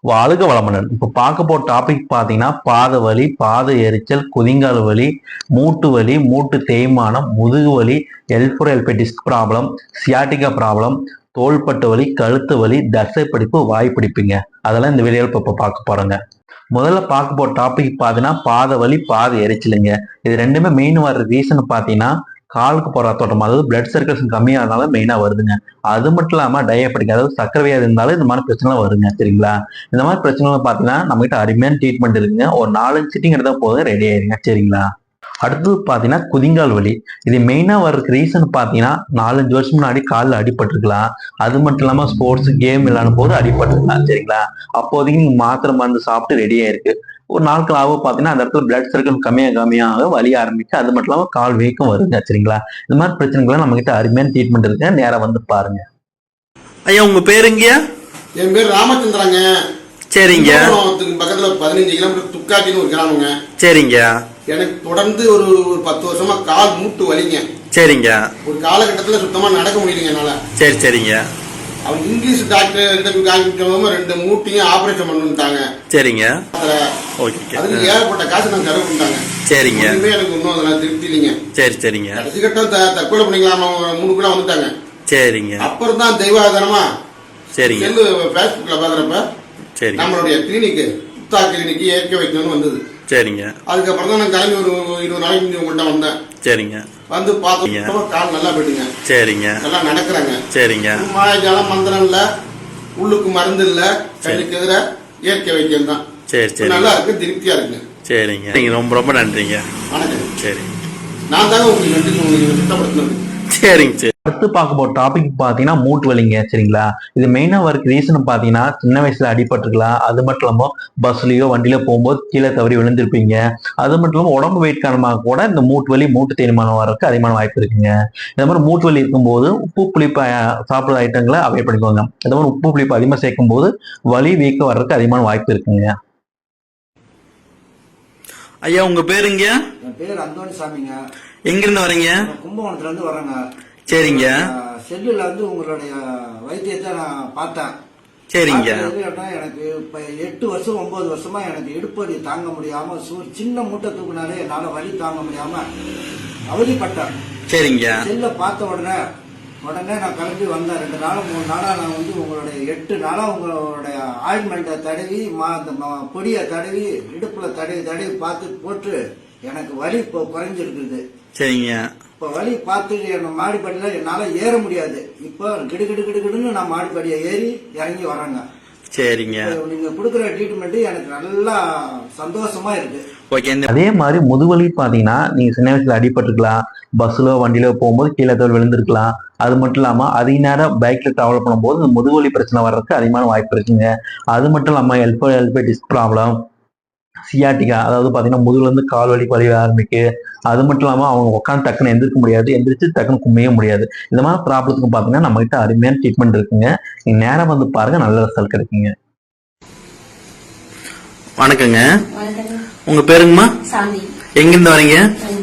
வாழ்க வளமுடன். இப்ப பார்க்க போற டாபிக் பாத்தீங்கன்னா பாத வலி, பாத எரிச்சல், குதிங்கால் வலி, மூட்டு வலி, மூட்டு தேய்மானம், முதுகு வலி, elbow disc problem, sciatica problem, தோள்பட்டு வலி, கழுத்து வலி, தசை பிடிப்பு, வாய் பிடிப்புங்க. அதெல்லாம் இந்த வீடியோவில் இப்ப பார்க்க போறோங்க. முதல்ல பார்க்க போற டாபிக் பாத்தீங்கன்னா பாத வலி, பாத எரிச்சலுங்க. இது ரெண்டுமே மெயின் வர்ற ரீசன் பாத்தீங்கன்னா காலுக்கு போற ரத்தோட்டம், அதாவது பிளட் சர்க்குலேஷன் கம்மியானால மெயினா வருதுங்க. அது மட்டும் இல்லாம டயபெட்டிக், அதாவது சர்க்கரை வியாதி இருந்தாலும் இந்த மாதிரி பிரச்சனை வருங்க. சரிங்களா? இந்த மாதிரி பிரச்சனை பாத்தீங்கன்னா நம்ம கிட்ட அருமையான ட்ரீட்மெண்ட் இருக்குங்க. ஒரு 4 சிட்டிங் எடுத்தா போதும், ரெடி ஆயிருங்க. சரிங்களா? அடுத்தது பாத்தீங்கன்னா குதிங்கால் வலி. இது மெயினா வர்றதுக்கு ரீசன் பாத்தீங்கன்னா 4-5 வருஷம் முன்னாடி காலில் அடிபட்டிருக்கலாம். அது மட்டும் இல்லாம ஸ்போர்ட்ஸ் கேம் விளையாடும் போது அடிபட்டிருக்கலாம். சரிங்களா? அப்போதைக்கு நீங்க மாத்திரை மருந்து சாப்பிட்டு ரெடி ஆயிருக்கு. ஒரு நாட்கள் ஆகும் பாத்தீங்கன்னா அந்த இடத்துல பிளட் சர்க்கிள் கம்மியாக வலி ஆரம்பிச்சு, அது மட்டும் இல்லாம கால் வீக்கம் வருங்க. சரிங்களா? இந்த மாதிரி பிரச்சனைகள் நம்ம கிட்ட அருமையான ட்ரீட்மெண்ட் இருக்கு. நேரம் வந்து பாருங்க. ஐயா உங்க பேருங்கய்யா? என் பேர் ராமச்சந்திரங்க. சரிங்க. பக்கத்துல 15 கிலோமீட்டர் துக்காட்டின்னு ஒரு கிராமங்க. சரிங்க. எனக்கு தொடர்ந்து ஒரு 10 வருஷமா கால் மூட்டு வலிங்க. சரிங்க. ஒரு காலகட்டத்துல சுத்தமா நடக்க முடியலங்க என்னால. சரி சரிங்க. அவங்க இங்கிலீஷ் டாக்டர் காமிச்சவங்க 2 மூட்டையும் ஆபரேஷன் பண்ணிட்டாங்க. சரிங்க. அதுக்கு ஏகப்பட்ட காசு நான் செலவு பண்ணிட்டாங்க. சரிங்க. எனக்கு இன்னும் அதெல்லாம் திருப்தி இல்லைங்க. சரி சரிங்க. கடைசி கட்டம் தற்கொலை பண்ணிக்கலாம் 3 கூட வந்துட்டாங்க. சரிங்க. அப்புறம் தான் தெய்வாதனமா சரிங்க பேஸ்புக்ல பாக்குறப்ப சரி நம்மளுடைய கிளினிக் புத்தா கிளினிக் இயற்கை வைக்கணும்னு வந்தது. சரிங்க. அதுக்கப்புறம் தான் நான் கிளம்பி ஒரு 20 நாளைக்கு உங்கள்கிட்ட வந்தேன். சரிங்க. வந்து பார்த்தோம் கால் நல்லா போயிடுங்க. சரிங்க. நல்லா நடக்கிறாங்க. சரிங்க. மாயஜாலம் மந்திரம் இல்ல, உள்ளுக்கு மருந்து இல்ல, கண்ணுக்கு எதிர இயற்கை வைத்தியம் தான். சரி சரி. நல்லா இருக்கு, திருப்தியா இருக்குங்க. சரிங்க. நீங்க ரொம்ப ரொம்ப நன்றிங்க. வணக்கம். சரி. நான் தாங்க உங்களுக்கு நன்றி சுத்தப்படுத்தினது. சரிங்க. சரி. அடுத்து பார்க்க போற டாபிக் பாத்தீங்கன்னா மூட்டு வலிங்க. சரிங்களா? இது மெயினா வர்றதுக்கு ரீசன் பாத்தீங்கன்னா சின்ன வயசுல அடிபட்டிருக்கலாம். அது மட்டும் இல்லாம பஸ்லயோ வண்டியில போகும்போது கீழே தவறி விழுந்திருப்பீங்க. அது மட்டும் இல்லாம உடம்பு வெயிட் காரணமாக கூட இந்த மூட்டு வலி, மூட்டு தேய்மானம் வர்றதுக்கு அதிகமான வாய்ப்பு இருக்குங்க. இந்த மாதிரி மூட்டு வலி இருக்கும்போது உப்பு புளிப்பு சாப்பிட்ற ஐட்டங்களை அவாய்ட் பண்ணிக்கோங்க. இந்த மாதிரி உப்பு புளிப்பு அதிகமாக சேர்க்கும் போது வலி வீக்கம் வர்றதுக்கு அதிகமான வாய்ப்பு இருக்குங்க. ஐயா உங்க பேருங்க? என் பேர் அந்தோணி சாமிங்க. எங்கிருந்து வரீங்க? கும்பகோணத்துல இருந்து வரேங்க. சரிங்க. செல்லுல வந்து உங்களுடைய வைத்தியத்தை நான் பார்த்தேன். சரிங்க. எனக்கு இப்ப 8 வருஷம் 9 வருஷமா எனக்கு இடுப்படி தாங்க முடியாம சின்ன மூட்டை தூக்குனாலே என்னால வலி தாங்க முடியாம அவதிப்பட்டேன். சரிங்க. செல்ல பார்த்த உடனே நான் கிளம்பி வந்தேன். 2 நாள் 3 நாளா நான் வந்து உங்களுடைய 8 நாளா உங்களுடைய ஆயில்மெண்ட்டை தடவி அந்த பொடியை தடவி இடுப்புல தடவி பார்த்து போட்டு எனக்கு வலி இப்போ குறைஞ்சிருக்குது. சரிங்க. இப்ப வலி பார்த்து மாடிப்படியில என்னால ஏற முடியாது. இப்ப கிடுன்னு நான் மாடிப்படியை ஏறி இறங்கி வரேங்க. சரிங்க. நீங்க கொடுக்குற ட்ரீட்மெண்ட் எனக்கு நல்லா சந்தோஷமா இருக்கு. அதே மாதிரி முதுவலி பாத்தீங்கன்னா நீங்க சின்ன வயசுல அடிபட்டுருக்கலாம், பஸ்ல வண்டியில போகும்போது கீழே தோல் விழுந்திருக்கலாம். அது மட்டும் இல்லாம அதிக நேரம் பைக்ல டிராவல் பண்ணும்போது இந்த முதுவலி பிரச்சனை வர்றதுக்கு அதிகமான வாய்ப்பு இருக்குங்க. அது மட்டும் இல்லாம எல்போ டிஸ்க் ப்ராப்ளம், சியாட்டிகா, அதாவது பாத்தீங்கன்னா முதுகுல இருந்து கால் வலி வலி ஆரம்பிக்கு. அது மட்டும் இல்லாம அவங்க உட்காந்து டக்குன்னு எந்திரிக்க முடியாது, எந்திரிச்சு டக்குன்னு கும்மைய முடியாது. இந்த மாதிரி ப்ராப்ளத்துக்கு பாத்தீங்கன்னா நம்ம கிட்ட அருமையான ட்ரீட்மெண்ட் இருக்குங்க. நீங்க நேரம் வந்து பாருங்க, நல்ல ரிசல்ட் கிடைக்குங்க. வணக்கங்க. உங்க பேருங்கம்மா? சாந்தி. எங்கிருந்து வரீங்க?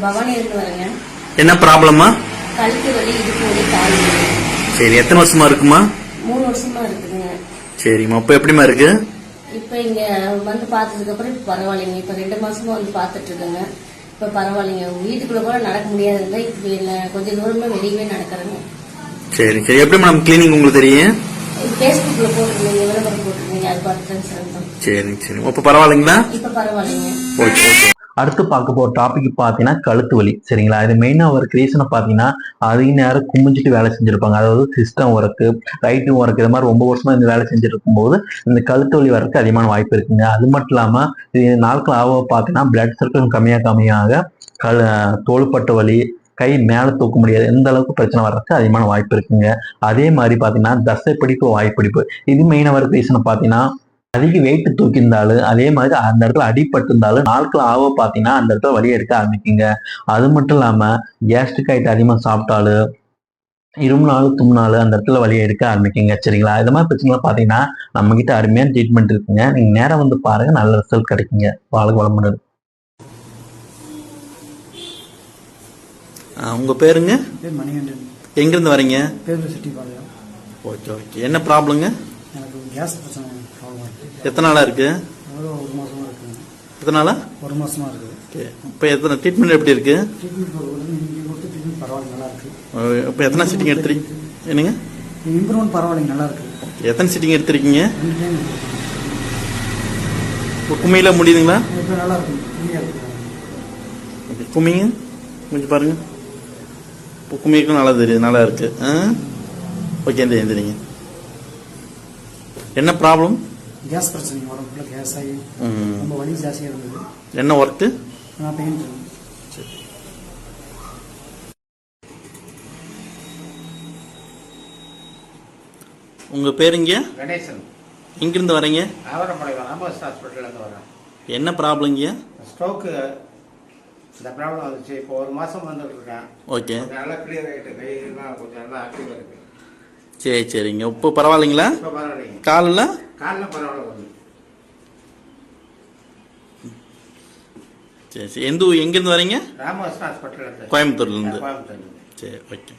பவானி இருந்து வரேங்க. என்ன ப்ராப்ளமா? கழுத்து வலி, இடுப்பு வலி, கால் வலி. சரி. எத்தனை வருஷமா இருக்குமா? 3 வருஷமா இருக்குதுங்க. சரிம்மா. இப்ப எப்படிமா இருக்கு? இப்ப இங்க வந்து பார்த்ததுக்கு அப்புறம் இப்ப பரவாயில்லைங்க. இப்ப 2 மாசமா வந்து பாத்துட்டு இருக்கேங்க. இப்ப பரவாயில்லைங்க. வீட்டுக்குள்ள கூட நடக்க முடியாதுங்க. இப்ப கொஞ்சம் தூரமா வெளியவே நடக்கிறேங்க. சரி சரி. எப்படி மேடம் கிளினிக் உங்களுக்கு தெரியும்? பேஸ்புக்ல போட்டுருந்தீங்க, விளம்பரம் போட்டுருந்தீங்க, அது பார்த்துதான் சேர்ந்தோம். சரி சரி. இப்ப பரவாயில்லைங்களா? இப்ப பரவாயில்லைங்க. Okay okay. அடுத்து பார்க்க போற டாபிக் பாத்தீங்கன்னா கழுத்து வலி. சரிங்களா? இது மெயினா ஒரு ரீசனை பாத்தீங்கன்னா அதிக நேரம் குமிஞ்சிட்டு வேலை செஞ்சிருப்பாங்க. அதாவது சிஸ்டம் ஒர்க்கு, ரைட்டிங் ஒர்க், இது மாதிரி ரொம்ப வருஷமா இந்த வேலை செஞ்சுட்டு இருக்கும்போது இந்த கழுத்து வலி வரதுக்கு அதிகமான வாய்ப்பு இருக்குங்க. அது மட்டும் இல்லாம இது நாட்கள் ஆக பாத்தீங்கன்னா பிளட் சர்க்கிள் கம்மியாக தோள்பட்ட வலி, கை மேல தூக்க முடியாது, எந்த அளவுக்கு பிரச்சனை வர்றதுக்கு அதிகமான வாய்ப்பு இருக்குங்க. அதே மாதிரி பாத்தீங்கன்னா தசை பிடிப்பு, வாய்ப்பிடிப்பு, இது மெயினா வர ரீசனை பாத்தீங்கன்னா அதிக வெயிட் தூக்கியிருந்தாலும், அதே மாதிரி அந்த இடத்துல அடிபட்டு இருந்தாலும் நாட்கள் ஆக பாத்தீங்கன்னா அந்த இடத்துல வலி எடுக்க ஆரம்பிக்குங்க. அது மட்டும் இல்லாம கேஸ்ட்ரிக் ஆயிட்டு அதிகமா சாப்பிட்டாலும், இருமுனாலும் தும்னாலும் அந்த இடத்துல வலியை எடுக்க ஆரம்பிக்குங்க. சரிங்களா? இது மாதிரி பிரச்சனை பாத்தீங்கன்னா நம்ம கிட்ட அருமையான ட்ரீட்மெண்ட் இருக்குங்க. நீங்க நேரம் வந்து பாருங்க, நல்ல ரிசல்ட் கிடைக்குங்க. வாழ்க வளமுடன். உங்க பேருங்க? மணிகண்டன். எங்கிருந்து வரீங்க? பேர் சிட்டி பாளையம். Okay okay. என்ன ப்ராப்ளங்க? எனக்கு கேஸ் பிரச்சனை ப்ராப்ளம் இருக்கு. எத்தனை நாளா இருக்கு? ஒரு மாசமா இருக்குங்க. எத்தனை நாளா? ஒரு மாசமா இருக்குது. ஓகே. இப்போ எத்தனை ட்ரீட்மெண்ட் எப்படி இருக்கு? ட்ரீட்மெண்ட் இங்கே கொடுத்து ட்ரீட்மெண்ட் பரவாயில்ல, நல்லா இருக்கு. இப்போ எத்தனை சிட்டிங் எடுத்துறீங்க? என்னங்க? இம்ப்ரூவ்மெண்ட் பரவாயில்லைங்க, நல்லா இருக்கு. எத்தனை சிட்டிங் எடுத்திருக்கீங்க? 2 டைம் கும்மியில முடியுதுங்களா? இப்போ நல்லா இருக்கு, ஃப்ரீயாக இருக்கு. ஓகே. கும்மிங்க கொஞ்சம் பாருங்க. இப்போ கும்மிக்கும் நல்லா தெரியுது, நல்லா இருக்கு. ஓகே, எந்திரிங்க. என்ன ப்ராப்ளம்? கேஸ் பிரச்சனை, உடம்புல கேஸ் ஆகி ரொம்ப வலி ஜாஸ்தியாக இருந்தது. என்ன ஒர்க்கு? நான் பெயிண்ட். சரி. உங்க பேருங்க? கணேசன். எங்கிருந்து வரீங்க? ஆவரப்பாளையம் ராமகிருஷ்ண ஹாஸ்பிட்டல்லேருந்து வரேன். என்ன ப்ராப்ளம்ங்க? ஸ்ட்ரோக்கு இந்த ப்ராப்ளம் வந்துச்சு. இப்போ ஒரு மாதம் வந்துட்டு இருக்கேன். ஓகே. நல்லா கிளியர் ஆகிட்டு, கையெல்லாம் கொஞ்சம் நல்லா ஆக்டிவாக இருக்கு. சரிங்க. இப்போ பரவாயில்லைங்களா? இப்போ பரவாயில்லைங்க. காலில்? காலில் பரவாயில்ல வருது. சரி. எங்கிருந்து வரீங்க? ராமகிருஷ்ண ஹாஸ்பிட்டல்லேருந்து. கோயம்புத்தூர்லேருந்து. கோயம்புத்தூர்லேருந்து. சரி, ஓகே.